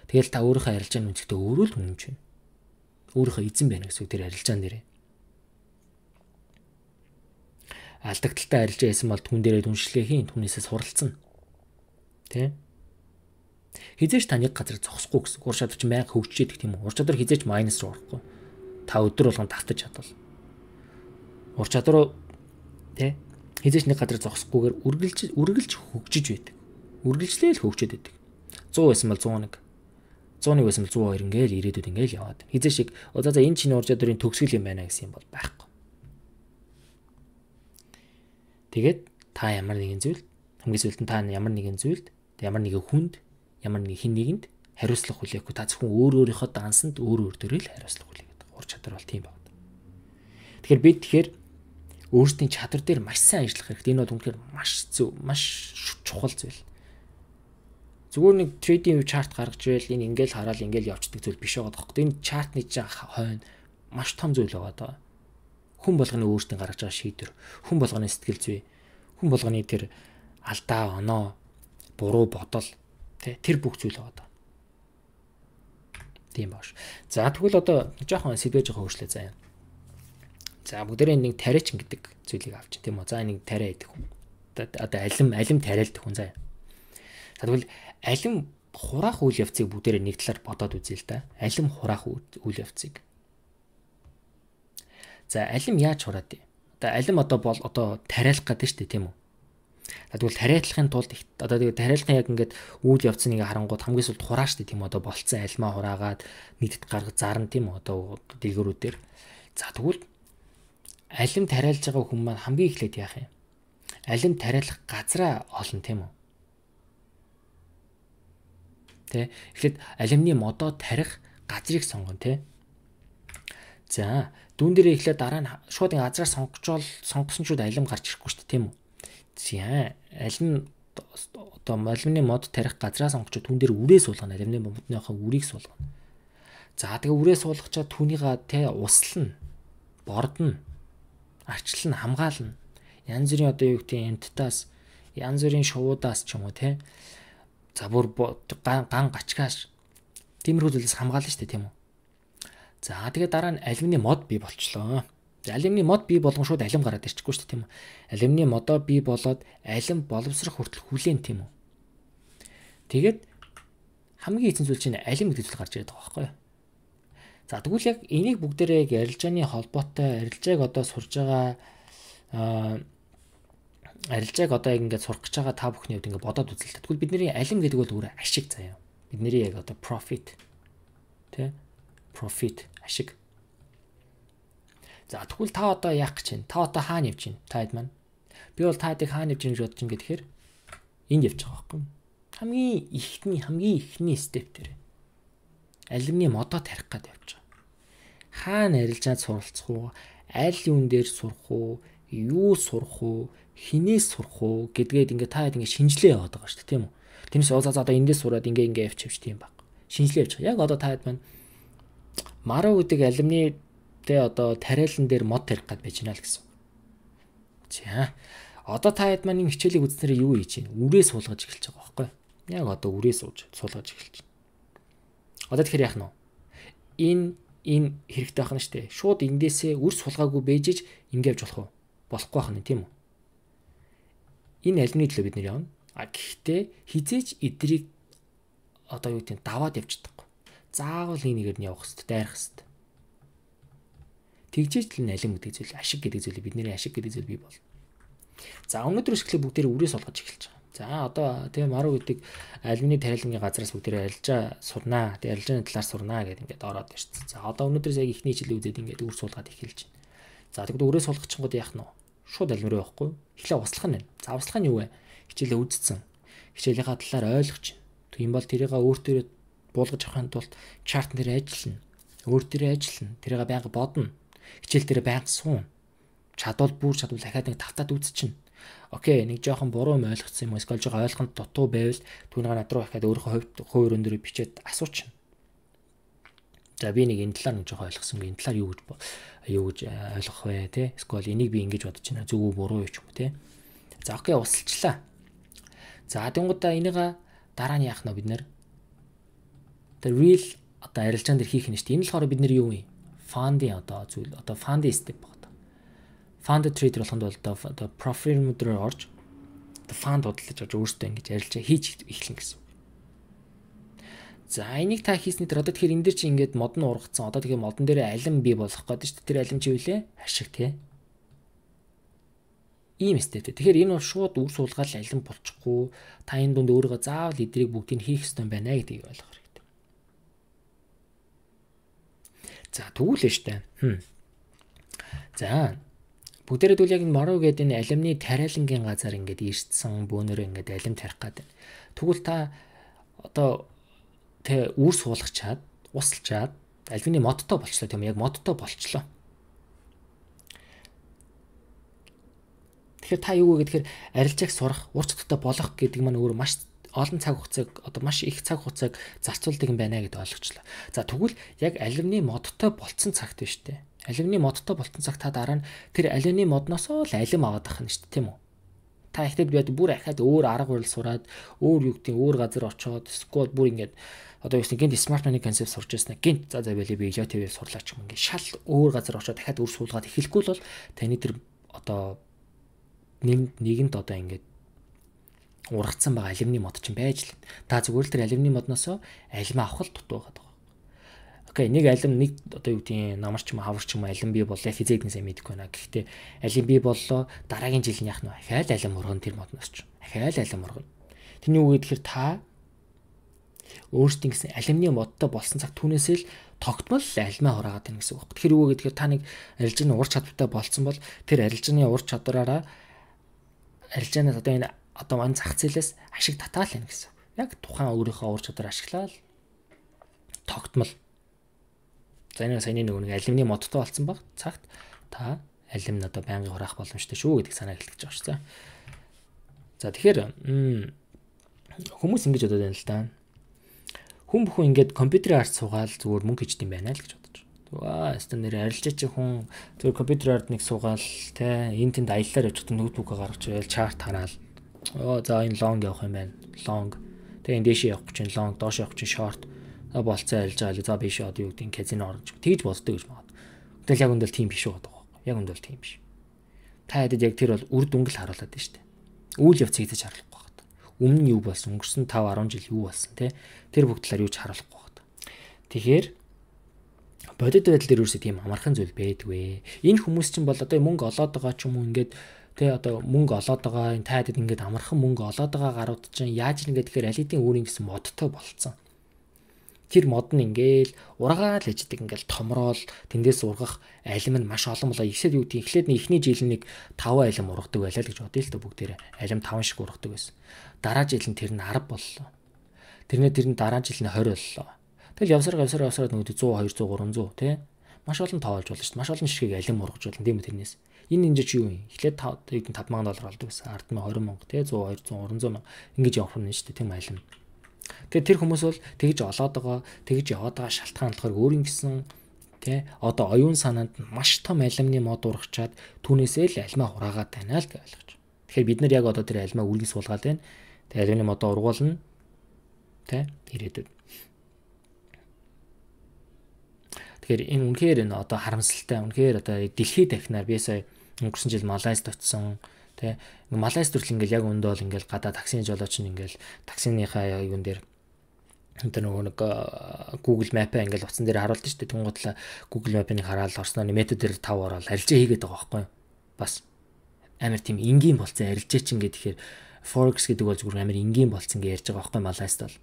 Тэгэл та өөрийнхөө арилжааны үнцгтээ өөрөө л үнэмж байна. Өөрийнхөө эзэн байна гэсэн үг тэр арилжаан дээрээ. алдагдaltaй арилжаа хийсэн бол түн дээрээ дүншлэгээ хийн, түүнээсээ суралцсан. Тэ? Хизээч та нэг газар зогсохгүй гэсэн. Ур чадвар чинь байнга хөгжиж идэх тийм үү? Ур чадвар хизээч майнус руу орохгүй. Та өдөр болгон давтаж чадвал. Ур чадвар тэ хизээч нэг газар зогсохгүйгээр үргэлж хөгжиж байдаг. Үргэлжлээл хөгжөөд байдаг. 100 байсан бол 101. 101 байсан бол 102 ингээл ирээдүйд ингээл яваад. Хизээ шиг за энэ чиний ур чадварын төгсгөл юм байна гэсэн юм бол байхгүй. Тэгээд та ямар нэгэн зүйлд хамгийн сүүлд нь та ямар нэгэн зүйлд ямар нэгэн хүнд ямар нэг хин нэгэнд хариуцлага хүлээхгүй та зөвхөн өөрийнхөө дансанд өөр төрөл хариуцлага хүлээгээд ур чадвар бол тийм байна. Тэгэхээр бид өөрсдийн чадвар дээр маш сайн ажиллах хэрэгтэй. Энэ бол үнэхээр маш зөв, маш чухал зүйл. Зүгээр нэг трейдинг чарт гаргаж ирэл энэ ингээл хараад ингээл явцдаг зүйл биш байгаа тоххой. Энэ чартны хойно маш том зүйл байгаа даа. Хүн болгоны өөрсдийн гаргаж байгаа шийдвэр, хүн болгоны сэтгэл зүй, хүн болгоны тэр алдаа, оноо, буруу бодол тэр бүх зүйл байгаа даа. Тийм бааш. За тэгвэл одоо жоохон сэдвэж байгаа хөөшлөө заяа. За бүгдээрээ нэг тариачин гэдэг зүйлийг авч тийм үү. За нэг тариа идэх хүн. Одоо алим тариалдах хүн заяа. За тэгвэл алим хураах үйл явцыг бүгдээрээ нэг талаар бодоод үзье л да. Алим хураах үйл явцыг. За алим яаж хураад вэ? Алим одоо тариалах гэдэг шүү дээ тийм үү. Тэгвэл тариалахын тулд одоо тэгээ тариалахын яг ингээд үйл явцыг харангууд хамгийн сүүлд хураа шүү дээ тийм үү. Одоо болцсон алимаа хураагаад нийтэд гаргаж зарна тийм үү. Одоо дэлгүүрүүдээр. За тэгвэл алим тариалж байгаа хүн маань хамгийн эхлээд яах юм? Алим тариалах газраа олно тийм үү? Тэ эхлээд алимны модоо тарих газрыг сонгоно тий. За дүүн дээрээ эхлээд дараа нь шууд газраа сонгосон чууд алим гарч ирэхгүй шүү дээ тийм үү? За алим одоо алимны мод тарих газраа сонгочод түн дээр үрээ суулгана. Алимны модныхаа үрийг суулгана. За тэгээ үрээ суулгачаад түүнийгаа тий услана, бордно, арчлан хамгаална. Янз бүрийн одоо юу гэдэг эмттаас, янз бүрийн шувуудаас ч юм уу тий. За бүр ган гачгаас тиймэрхүү зүйлээс хамгаална шүү дээ тийм үү. За тэгээ дараа нь алимны мод бий болчлоо. Алимны мод бий болгон шууд алим гараад ирчихгүй шүү дээ тийм үү. Алимны модоо бий болоод алим боловсрох хүртэл хүлээн тийм үү. Тэгээд хамгийн эзэн зүйл чинь алим гэдэг зүйл гарч ирээд байгаа байхгүй юу. За тэгвэл яг энийг бүгдээрээ яг арилжааны холбоотой арилжааг одоо сурж байгаа арилжааг одоо яг ингээд сурах гэж байгаа та бүхний хувьд ингээд бодоод үзэлтэй. Тэгвэл бидний алим гэдэг бол өөрөө ашиг заяа. Бидний яг одоо profit тэ profit ашиг. За тэгвэл та одоо яах гэж байна? Та одоо хаана явж байна? Та хэд маань? Би бол та хэдийг хаана явж байна гэж бодож байна гэхээр энд явж байгаа байхгүй юу? Хамгийн ихний степ дээр. Алимны модоо тарих гээд явж байгаа. Хаана арилжаад суралцах уу? Аль юун дээр сурах уу? Юу сурах уу? Хинээс сурах уу гэдгээд ингээ та хэд ингээ шинжилгээ яваад байгаа шүү дээ тийм үү. Тиймээс одоо эндээс сураад ингээ явчих тийм баг. Шинжилгээ явж байгаа. Яг одоо та хэд маань маруу гэдэг алимны тэ одоо тариалан дээр мод тарих гээд байж байна л гэсэн. За одоо та хэд маань энэ хичээлийг үзснээр юу хийж байна? Үрээ суулгаж эхэлж байгаа байхгүй юу? Яг одоо үрээ суулгаж эхэлж байна. Одоо тэгэхээр яах нь вэ? Энэ хэрэгтэй байх нь шүү дээ. Шууд эндээсээ үр сулгаагүй бэжж ингээ явж болох уу? Болохгүй байх нь тийм үү? Энэ алимны төлөө бид нэр явна. Гэхдээ хизээч эдрийг одоо юу гэдэг нь даваад явчихдаг. Заавал нэгээр нь явах хэрэгтэй, дайрах хэрэгтэй. Тэгжээж л энэ алим гэдэг зүйл, ашиг гэдэг зүйлийг бидний ашиг гэдэг зүйл бий болно. За өнөөдрөөс эхлээ бүгдээрээ үрээ сулгаж эхэлж байгаа. За одоо тийм маруу гэдэг алимны тариалангийн газраас бүгдээрээ арилжаа сурнаа, тэгээ арилжааны талаар сурнаа гэдэг ингээд ороод ирсэн. За одоо өнөөдрөөс яг ихний хичээлээ үзээд ингээд үр суулгаад эхэлж байна. За тэгвэл үрээ суулгachингууд яах нь вэ? Шууд алим руу явахгүй. Эхлээ услах нь байна. За услах нь юу вэ? Хичээлээ үзсэн. Хичээлийнхаа талаар ойлгож байна. Тийм бол тэрийг өөртөө буулгаж авахын тулд чарт дээр ажиллана. Өөртөө ажиллана. Тэрийг байнга бодно. Хичээл дээр байнга суун. Чадвал дахиад нэг тавтаад үзчихнэ. Окей, нэг жоохон буруу юм ойлгоцсон юм уу? Эсвэл жоохон ойлгоход дутуу байвал түүнийг над руу дахиад өөрийнхөө хувь өрөндөрөө бичээд асуучихна. За би нэг энэ талаар нэг жоохон ойлгосонгүй. Энэ талаар юу гэж ойлгох вэ те? Эсвэл энийг би ингэж бодож байна. Зөв үү буруу юу ч юм уу те? За окей, усалчлаа. За тэнгуудаа энийг дараа нь яах нь бид нэр the real одоо арилжаан дээр хийх нь шүү дээ. Энэ болохоор бид нэр юу вэ? Фандын одоо зүйл одоо фандын степ байна. fund trader болохонд бол одоо profile мөдрөөр орж одоо fund бодлож орж өөртөө ингэж арилжаа хийж эхлэн гэсэн. За энийг та хийсний тэр одоо тэгэхээр энэ дэр чи ингээд мод нь ургацсан. Одоо тэгэхээр модон дээр алим бий болох гэдэг шүү дээ. Тэр алим чи үлээ ашиг тий. Ийм степ. Тэгэхээр энэ бол шууд үр суулгаал алим болчихгүй. Та энэ дунд өөрийгөө заавал эдрийг бүгдийг хийх ёстой байна гэдгийг ойлгох хэрэгтэй. За тэгвэл нь штэ. За бүгдээрээ тэгвэл яг энэ Моро гэдэг энэ алимны тариалангийн газар ингээд ирсэн бөөнөр ингээд алим тарих гэдэг. Тэгвэл та одоо тэ үр суулгачаад усалчаад алюминий модтой болчлоо тийм яг модтой болчлоо. Тэгэхээр та юу вэ гэхээр арилжааг сурах, ур чадвартай болох гэдэг маань өөр маш олон цаг хугацааг одоо маш их цаг хугацааг зарцуулдаг юм байна гэдээ ойлгочлаа. За тэгвэл яг алюминий модтой болцсон цагт байна шүү дээ. Алюминий модтой болцсон цаг та дараа нь тэр алюминий модноос л алим аваад ахна шүү дээ тийм үү? Та ихтэй бид бүр ахаад өөр арга барил сураад өөр юу гэдэг өөр газар очоод эсвэл бүр ингээд одоо юу гэнэ гинт смарт мани концепт сурч яснаа гинт за байли би IoT-ээр сурлаач юм ингээд шал өөр газар очоод дахиад үр суулгаад эхлэхгүй л бол таны тэр одоо нэгэнт одоо ингээд ургацсан байгаа алюминий мод чинь байж л та зүгээр л тэр алюминий модноос алим авах л дутуу байгаа. Окей, нэг алим нэг одоо юу гэдэг намарч юм хаварч юм алим бий болоо физик нэг сайн мэдэхгүй байна. Гэхдээ алим бий боллоо дараагийн жил яах нь ахаал алим ургана тэр модноос ч. Ахаал алим ургана. Тэний үг гэхээр та өөрсдийн гэсэн алюминий модтой болсон цаг түүнээсээ л тогтмол алимаа хураагаад байна гэсэн үг. Тэгэхээр юу гэхээр та нэг арилжааны ур чадвартай болсон бол тэр арилжааны ур чадвараараа арилжаанаас одоо энэ одоо мань зах зээлээс ашиг татаал байна гэсэн. Яг тухайн өөрийнхөө ур чадвар ашиглаад тогтмол. За энэ саяны нэг алюминий модтой болсон баг цагт та алим нь одоо байнгын хураах боломжтой шүү гэдэг санаа хэлчихэж байгаа шүү. За тэгэхээр хүмүүс ингэж бодоод байна л да. Хүн бүхэн ингээд компьютер арт суугаал зүгээр мөнгө хийдэг юм байна л гэж бодож. Ваа, өстө нэр арилжаач хүн зүгээр компьютер арт нэг суугаал те энэ тэнд аяллаар явчихсан ноутбукаа гаргаж ивэл чарт хараал. За энэ long явах юм байна. Long. Тэгээ энэ дэшээ явах чинь long, доош явах чинь short. Болцоо арилж байгаа л за биш одоо юу гэдэг казино орж. Тэгж боддог гэж магад. Тэгэл яг үндэл тийм биш байгаа байхгүй. Яг үндэл тийм биш. Та хэд яг тэр бол үр дүнгэл харуулад байна шүү дээ. Үйл явцыг хийж харуулахгүй байна. Өмнө нь юу болсон? Өнгөрсөн 5-10 жил юу болсон те? Тэр бүгд талаар юу ч харуулахгүй байна. Тэгэхээр бодит байдал дээр юусе тийм амархан зүйл байдгүй. Энэ хүмүүс чинь бол одоо мөнгө олоод байгаа ч юм уу ингээд тэ одоо мөнгө олоод байгаа энэ тайдад ингээд амархан мөнгө олоод байгаа гарууд чинь яаж нэгээд тэгэхээр алидийн өөрийн гэсэн модтой болцсон. Тэр мод нь ингээл ургаал ээждэг ингээл томрол тэндээс ургах алим нь маш олон болоо ихсэд юу гэдэг эхлээд нь эхний жил нэг 5 алим ургадаг байлаа л гэж бодъё л та бүгдээрээ алим 5 шиг ургадаг байсан. Дараа жил нь тэр нь 10 боллоо. Тэр нь дараа жил нь 20 боллоо. Тэгэл явсараад нөгөө 100 200 300 тий маш олон тоолж болно шүү дээ. Маш олон ширхэг алим ургаж болно тийм үү тэрнээс. Энэ энэ ч юу юм? Эхлээд $5,000 олдог байсан. Ард нь $20,000 тий 100 200 300 мянга ингэж явах нь шүү дээ тийм алим. Тэгэхээр тэр хүмүүс бол тэгж олоод байгаа, тэгж яваад байгаа шалтгаан болохоор өөрийн гэсэн тий одоо оюун санаанд маш том алимны мод ургачаад түүнээсээ л алимаа хураагаад байна л гэж ойлгож. Тэгэхээр бид нар яг одоо тэр алимаа үргэлж суулгаад байна. Тэгээ алимны модоо ургуулна тий ирээдүйд. Тэгэхээр энэ үнэхээр энэ одоо харамсалтай үнэхээр одоо дэлхийд дахинаар би сая өнгөрсөн жил Малайзд очсон. Тэ Малайз төрөл ингээл яг өндөө бол ингээл гадаа таксины жолооч нь ингээл таксиныхаа юун дээр энэ нэг Google Map-аа ингээл утсан дээр харуулдаг шүү дээ. Тэнгуудлаа Google Map-ыг хараад орсноо метод дээр 5 ороод арилжаа хийгээд байгаа байхгүй юу? Бас амар тийм энгийн болцсон арилжаа чинь гэхээр Forex гэдэг бол зүгээр амар энгийн болцсон гэж ярьж байгаа байхгүй Малайзд бол.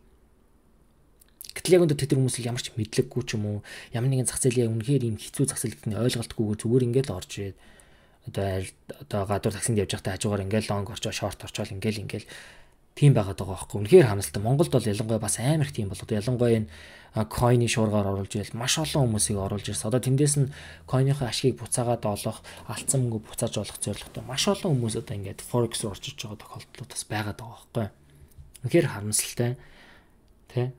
Гэтэл яг өндөө тэд хүмүүс ямар ч мэдлэггүй ч юм уу ямар нэгэн зах зээлийн үнэхээр ийм хэцүү зах зээлийг ойлголтгүйгээр зүгээр ингээл орж ирээд одоо гадуур таксинд явж байхдаа хажуугаар ингээл лонг орчоо шорт орчоол ингээл тийм байгаад байгаа байхгүй. Үнэхээр хамсалтай. Монголд бол ялангуяа бас амар их тийм болоод ялангуяа энэ койны шуургаар оруулж ийл маш олон хүмүүсийг оруулж ирсэн. Одоо тэндээс нь койныхоо ашгийг буцаагаад олох, алдсан мөнгө буцааж олох зорилготой маш олон хүмүүс одоо ингээд Forex руу орж иж байгаа тохиолдлууд бас байгаад байгаа байхгүй. Үнэхээр хамсалтай. Тэ?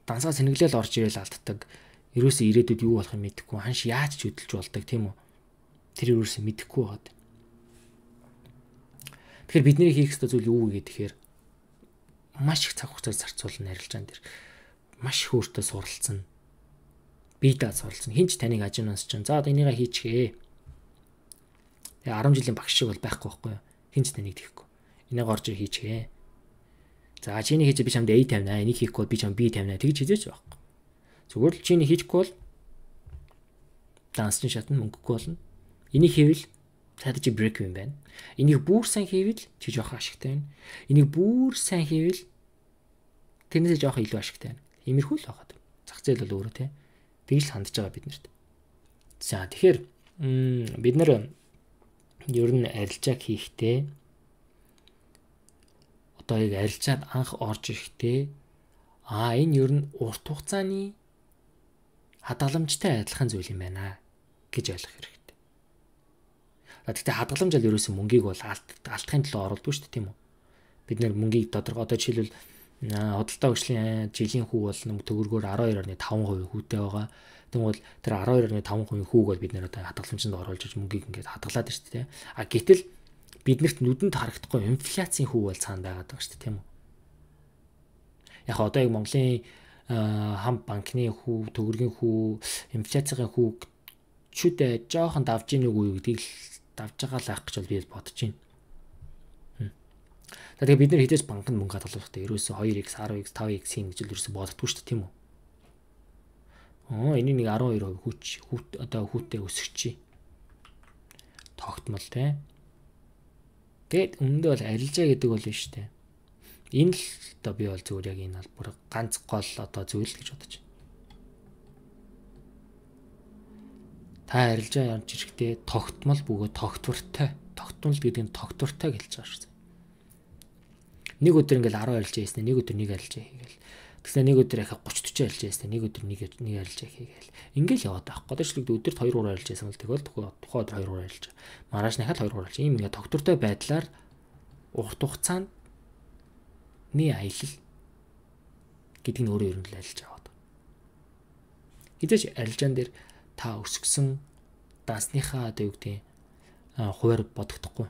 Дансаа сэнэглэл орж ирээл алддаг. Ерөөсөө ирээдүйд юу болох юм мэдэхгүй. Ханш яаж ч хөдөлж болдог тийм үү? Тэр ерөөсөө мэдэхгүй байгаад. Тэгэхээр бидний хийх ёстой зүйл юу вэ гэхээр маш их цаг хугацаа зарцуулна арилжаан дээр. Маш их өөртөө суралцсан. Бие даа суралцсан. Хинч таныг ажинаас чинь за одоо энийгээ хийчихээ. Тэгээ 10 жилийн багш шиг бол байхгүй байхгүй юу? Хинч таныг тэхгүй. Энийг орж ир хийчихээ. За чиний хийж би чамд A тавина. Энийг хийхгүй бол би чамд B тавина. Тэгж хизээч байхгүй. Зүгээр л чиний хийхгүй бол дансчин шатна мөнгөгүй болно. Энийг хийвэл цаадаа чи брейк юм байна. Энийг бүр сайн хийвэл чи жоох ашигтай байна. Энийг бүр сайн хийвэл тэрнээсээ жоох илүү ашигтай байна. Иймэрхүү л байгаа. Зах зээл бол өөрөө те. Тэгж л хандж байгаа биднэрт. За тэгэхээр бид нар ер нь арилжааг хийхдээ одоо яг арилжаад анх орж ирэхдээ энэ ер нь урт хугацааны хадгаламжтай адилхан зүйл юм байна гэж ойлгох хэрэгтэй. Гэхдээ хадгаламж ал ерөөсөн мөнгийг бол алдахын төлөө оруулдаг шүү дээ тийм үү? Бид нэр мөнгийг тодорхой одоо жишээлбэл худалдаа хөгжлийн жилийн хүү бол төгрөгөөр 12.5% хүүтэй байгаа. Тэгвэл тэр 12.5% хүүг бол бид нэр одоо хадгаламжинд оруулж иж мөнгийг ингээд хадгалаад шүү дээ. Гэтэл биднэрт нүдэнд харагдахгүй инфляцийн хүү бол цаана байгаад байгаа шүү дээ тийм үү? Яг одоо яг Монголын хам банкны хүү, төгрөгийн хүү, инфляцийн хүү чүдэ жоохон давж ийн үгүй гэдгийг давж байгаа л ах гэж бол би бодож байна. Тэгэхээр бид нэр хідээс банкнд мөнгө хадгалахдаа ерөөсөө 2x, 10x, 5x гэж л ерөөсөө боддоггүй шүү дээ тийм үү? Энийг нэг 12% одоо хүүтэй өсгөчий. Тогтмол те. Тэгээд өмнөдөө бол арилжаа гэдэг бол биш те. Энэ л одоо би бол зүгээр яг энэ албар ганц гол одоо зүйл гэж бодож байна. Та арилжаа явж ирэхдээ тогтмол бөгөөд тогтвортой. Тогтмол гэдэг нь тогтвортой гэлж байгаа шүү дээ. Нэг өдөр ингээл 10 арилжаа хийсэн, нэг өдөр нэг арилжаа хийгээл. Тэгснэ нэг өдөр яхаа 30 40 арилжаа хийсэн, нэг өдөр нэг арилжаа хийгээл. Ингээл яваад байгаа. Годочлогд өдөрт 2 3 арилжаа хийсэн бол тэгвэл тухайн өдөр 2 3 арилжаа. Маргааш дахиад 2 3 арилжаа. Ийм ингээ тогтвортой байдлаар урт хугацаанд аялал гэдэг нь өөрөө ер нь л арилжаа байгаа. Хизээч арилжаан дээр та өсгсөн дансныхаа одоо юу гэдэг хуваар бодогдохгүй.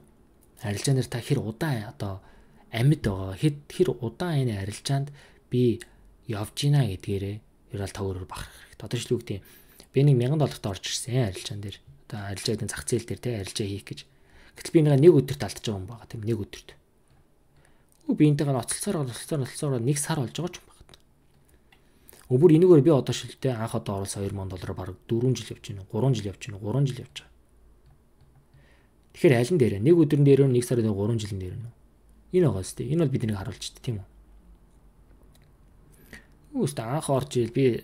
Арилжаан дээр та хэр удаан одоо амьд байгаа. Хэр удаан энэ арилжаанд би явж гинэ гэдгээрээ ер нь төгрөгөөр бахарх хэрэгтэй. Одоо жишээ үгтэй би нэг $1000 орж ирсэн арилжаан дээр. Одоо арилжааны зах зээл дээр те арилжаа хийх гэж. Гэтэл би нэг өдөрт алдчих юм байгаа тийм нэг өдөрт. Би энтэйгээ ноцолцоор нэг сар болж байгаа ч юм байна. Бүр энэгээр би одоо шилдэ анх одоо оруулсан $2000 бараг 4 жил явж байна. 3 жил явж байна. 3 жил явж байгаа. Тэгэхээр аль нь дээр нэг өдрөн дээр нэг сарын 3 жилийн дээр нь. Энэ байгаа зү. Энэ бол биднийг харуулж дээ тийм үү? Үст анх орж ил би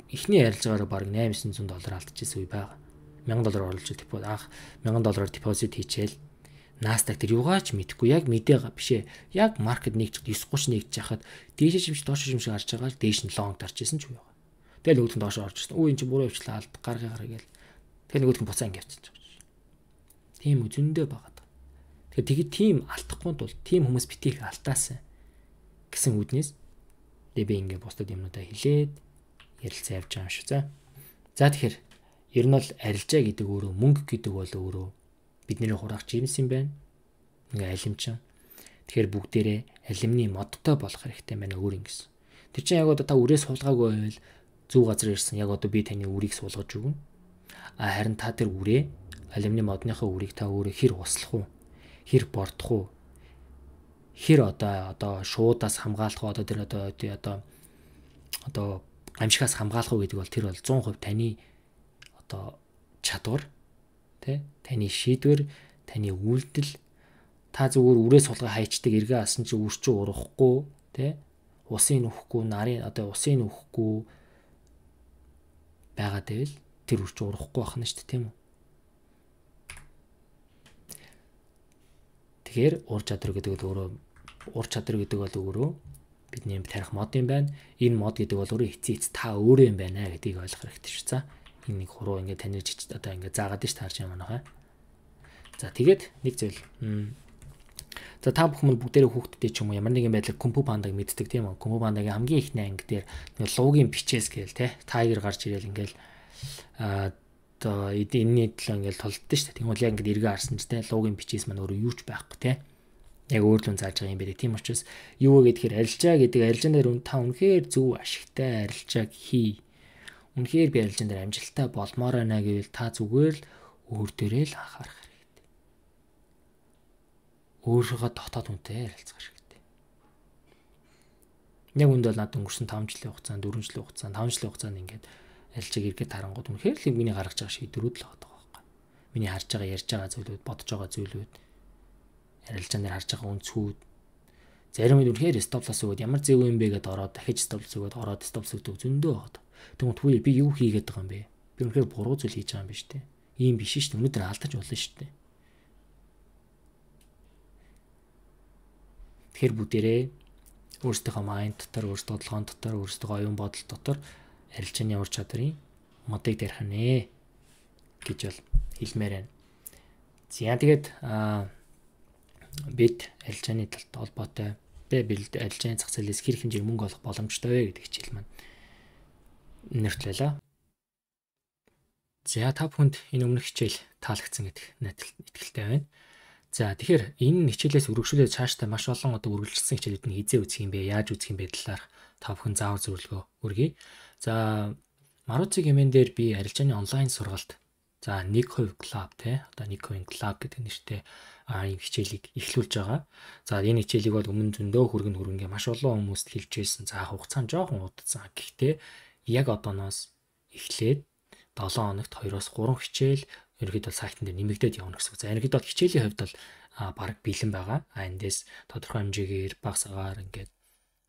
эхний арилжаагаараа бараг $800 алдчихсан үе байгаа. $1000 оруулж депозит анх $1000 депозит хийчихэл Nasdaq тэр юугаач мэдэхгүй яг мэдээ бишээ. Яг маркет нэгж 930 нэгж яхад дээш шимж доош шимж гарч байгаа л дээш нь лонг тарч исэн ч үе байгаа. Тэгэл нөгөөд нь доош орж ирсэн. Эн чинь буруу явчлаа алд гаргаа гээл. Тэгэл нөгөөд нь буцаа ингэ явчихж байгаа. Тийм үү зөндөө байгаад. Тэгэхээр тийм алдахгүй тул тийм хүмүүс битгий алдаасан гэсэн үднээс би ингэ бусдад юмнуудаа хэлээд ярилцсан явж байгаа юм шүү. За тэгэхээр ер нь бол арилжаа гэдэг өөрөө мөнгө гэдэг бол өөрөө бидний хураах жимс юм байна. Ингээ алимчин. Тэгэхээр бүгдээрээ алимны модтой болох хэрэгтэй байна өөр ингэсэн. Тэр чинь яг одоо та үрээс суулгаагүй байвал зөв газар ирсэн. Яг одоо би таны үрийг суулгаж өгнө. Харин та тэр үрээ алимны модныхаа үрийг та өөрөө хэр услах уу? Хэр бордох уу? Хэр одоо шуудаас хамгаалах уу? Одоо тэр одоо гамшигаас хамгаалах уу гэдэг бол тэр бол 100% таны одоо чадвар таны шийдвэр, таны үйлдэл та зүгээр үрээ сулгаа хайчдаг эргээ асан чи үрч урахгүй, усын нөхгүй, нарын одоо усын нөхгүй байгаад байвал тэр үрч урахгүй байх нь шүү дээ, тийм үү? Тэгэхээр ур чадвар гэдэг бол өөрөө бидний тарих мод юм байна. Энэ мод гэдэг бол өөрөө эцээц та өөрөө юм байна гэдгийг ойлгох хэрэгтэй шүү. За энэ нэг хуруу ингээ таньж одоо ингээ заагаад ш таарч юм аа. За тэгээд нэг зүйл. За та бүхэн бүгдээрээ хүүхдтэй ч юм уу ямар нэгэн байдлаар Kung Fu Panda-г мэддэг тийм үү? Kung Fu Panda-гийн хамгийн ихний анги дээр нэг луугийн бичээс гээл тайгер гарч ирээл ингээл одоо энэний төлөө ингээл толдсон шүү дээ. Тэгвэл яг ингээд эргээ харсан ч луугийн бичээс маань өөрөө юу ч байхгүй яг өөрлөн зааж байгаа юм бэ. Тийм учраас юу вэ гэхээр арилжаа гэдэг арилжааны дээр та үнэхээр зөв ашигтай арилжааг хий. Үнэхээр би арилжаан дээр амжилттай болмоор байна гэвэл та зүгээр л өөр дөрөө л анхаарах хэрэгтэй. өөрийгөө дотоод хүнтэй ярилцах хэрэгтэй. Яг үнд бол надад өнгөрсөн 5 жилийн хугацаанд 4 жилийн хугацаанд 5 жилийн хугацаанд ингээд арилжааг эргээд харангууд үнэхээр л миний гаргаж байгаа шийдвэрүүд л байгаа байхгүй. Миний харж байгаа ярьж байгаа зүйлүүд, бодож байгаа зүйлүүд, арилжаан дээр харж байгаа үнцүүд зарим үед үнэхээр стоплос өгөөд ямар зөв юм бэ гэдээ ороод дахиж стоплос өгөөд ороод стоплос өгдөг зөндөө байгаа. Тэгмэд хүү би юу хийгээд байгаа юм бэ? Би үнэхээр буруу зүйл хийж байгаа юм биш үү? Ийм биш шүү дээ. Өнөөдөр алдаж болно шүү дээ. Тэгэхээр бүгдээрээ өөрсдийнхөө майнд дотор, өөрсдөө толгойн дотор, өөрсдөө оюун бодол дотор арилжааны ур чадрын модыг тарих нэ гэж бол хэлмээр байна. За тэгээд бид арилжааны талд холбоотой арилжааны зах зээлээс хэр хэмжээр мөнгө олох боломжтой вэ гэдэг хичээл маань нэртлээ. За та бүхэнд энэ өмнөх хичээл таалагдсан гэдэг найдварт итгэлтэй байна. За тэгэхээр энэ хичээлээс үргэлжлүүлээд цаашдаа маш олон үргэлжилсэн хичээлүүд нь хизээ үзэх юм бэ, яаж үзэх юм бэ талаарх та бүхэн заавар зөвлөгөө өргөе. За Maruzi Gaming дээр би арилжааны онлайн сургалт за 1% club одоо 1% club гэдэг нэртэй ийм хичээлийг эхлүүлж байгаа. За энэ хичээлийг бол өмнө зөндөө хөргөн маш олон хүмүүст хэлж байсан. За хугацаа нь жоохон удацсан. Гэхдээ яг одооноос эхлээд 7 хоногт 2-3 хичээл ерөнхийдөө сайтн дээр нэмэгдээд явна гэсэн үг. За ерөнхийдөө хичээлийн хувьд бол баг бэлэн байгаа. Эндээс тодорхой хэмжээгээр багсаагаар ингээд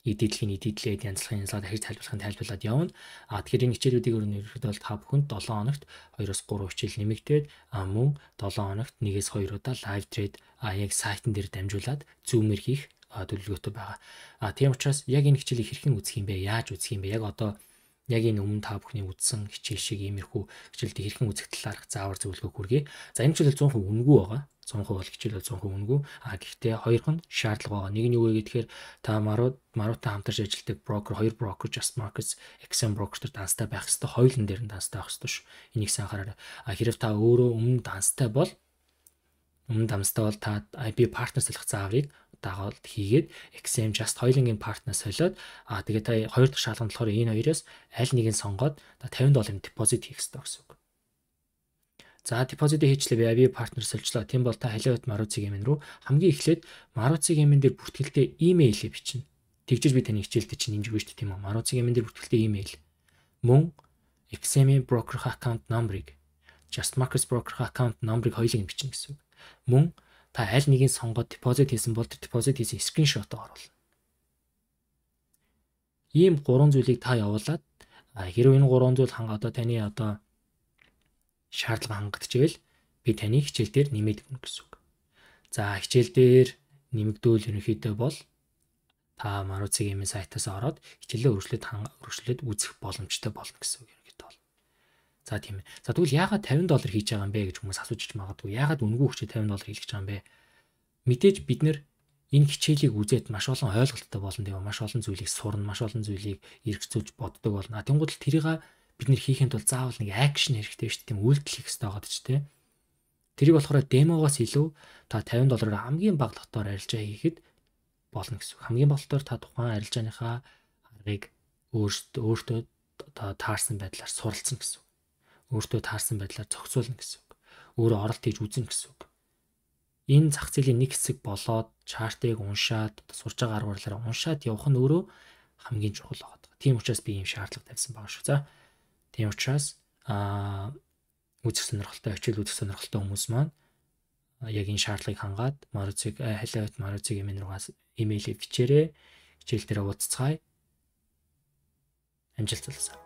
эдитлээд янзлахын дахиж тайлбарлахад явна. Тэгэхээр энэ хичээлүүдийг ерөнхийдөө та бүхэнд 7 хоногт 2-3 хичээл нэмэгдээд мөн 7 хоногт 1-2 удаа лайв трейд яг сайтн дээр дамжуулаад зүүмээр хийх төлөвлөгөөтэй байгаа. Тийм учраас яг энэ хичээлийг хэрхэн үзэх юм бэ? Яаж үзэх юм бэ? Яг одоо яг энэ өмнө та бүхний үзсэн хичээл шиг иймэрхүү хичээлдээ хэрхэн үзэх талаарх заавар зөвлөгөө хүргэе. За энэ хичээл 100% үнэгүй байгаа. 100% бол хичээл 100% үнэгүй. Гэхдээ хоёрхан шаардлага байгаа. Нэг нь юу вэ гэхээр та Maruti хамтарч ажилладаг брокер, хоёр брокер Just Markets, XM брокертер данстай байх хэрэгтэй. Хоёулын дээр нь данстай байх хэрэгтэй шүү. Энийг сайн анхаараарай. Хэрэг та өөрөө өмнө данстай бол та IP партнер солих зааврыг дагаад хийгээд XM Just хоёулынгийн партнер солиод тэгээд та хоёр дахь шалганд болохоор энэ хоёроос аль нэгийг сонгоод $50 депозит хийх хэрэгтэй гэсэн үг. За депозит хийчлээ IP партнер солилцлоо. Тийм бол та халиавт Maruzi Gaming руу хамгийн эхлээд Maruzi Gaming дээр бүртгэлтэй имэйлээ бичнэ. Тэгжиж би таны хичээлдээ чинь нэмж өгнө шүү дээ тийм үү? Maruzi Gaming дээр бүртгэлтэй имэйл. Мөн XM broker account number-ыг Just Markets broker account number-ыг хоёулыг нь бичнэ гэсэн үг. Мөн та аль нэгийг сонгоод депозит хийсэн бол депозит хийсэн скриншот оруулна. Ийм 3 зүйлийг та явуулаад хэрвээ энэ 3 зүйл одоо таны шаардлага хангагдчихвэл би таны хичээл дээр нэмээд өгнө гэсэн үг. За хичээл дээр нэмэгдүүл ерөнхийдөө бол та Maruzi Gaming сайтаас ороод хичээлээ өргөжлөлөд үзэх боломжтой болно гэсэн үг ерөнхийдөө бол. За тийм ээ. За тэгвэл яагаад $50 хийж байгаа юм бэ гэж хүмүүс асууж магадгүй. Яагаад үнэгүй хүчтэй $50 хийлгэж байгаа юм бэ? Мэдээж бид нэр энэ хичээлийг үзээд маш олон ойлголттой болно тийм үү? Маш олон зүйлийг сурна, маш олон зүйлийг эргэцүүлж боддог болно. Тэнгууд л тэрийг бид нэр хийхэд бол заавал нэг акшн хэрэгтэй шүү дээ. Тийм үйлдэл хийх хэрэгтэй байгаа ч тийм. Тэрийг болохоор демогоос илүү та $50-аар хамгийн бага дотоор арилжаа хийхэд болно гэсэн үг. Хамгийн бага дотоор та тухайн арилжааныхаа аргыг өөртөө таарсан байдлаар суралцсан гэсэн үг. Өөртөө таарсан байдлаар зохицуулна гэсэн үг. Өөрөө оролт хийж үзнэ гэсэн үг. Энэ зах зээлийн нэг хэсэг болоод чартыг уншаад сурж байгаа арга барилаараа уншаад явах нь өөрөө хамгийн чухал байгаа. Тийм учраас би ийм шаардлага тавьсан байгаа шүү. За тийм учраас үзэх сонирхолтой хичээл үзэх сонирхолтой хүмүүс маань яг энэ шаардлагыг хангаад Maruzi Gaming руугаас имэйлээ бичээрэй. Хичээл дээр уулзцгаая. Амжилт залгасаа.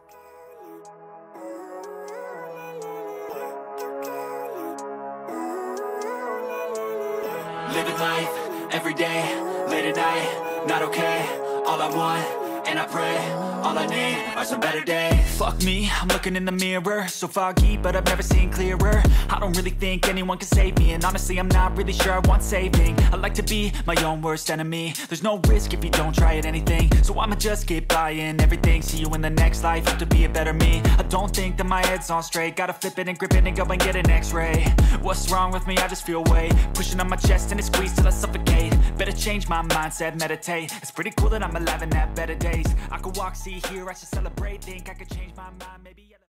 Living life, every day, late at night, not okay. All I want, and I pray, all I need are some better days. Fuck me, I'm looking in the mirror, so foggy, but I've never seen clearer. I don't really think anyone can save me, and honestly I'm not really sure I want saving. I like to be my own worst enemy. There's no risk if you don't try at anything, so I'ma just keep buying everything. See you in the next life, have to be a better me. I don't think that my head's on straight, gotta flip it and grip it and go and get an x-ray. What's wrong with me? I just feel weight pushing on my chest and it squeezes till I suffocate. Better change my mindset, meditate. It's pretty cool that I'm alive and have better days. I could walk, see, hear, I should celebrate. Think I could change my mind, maybe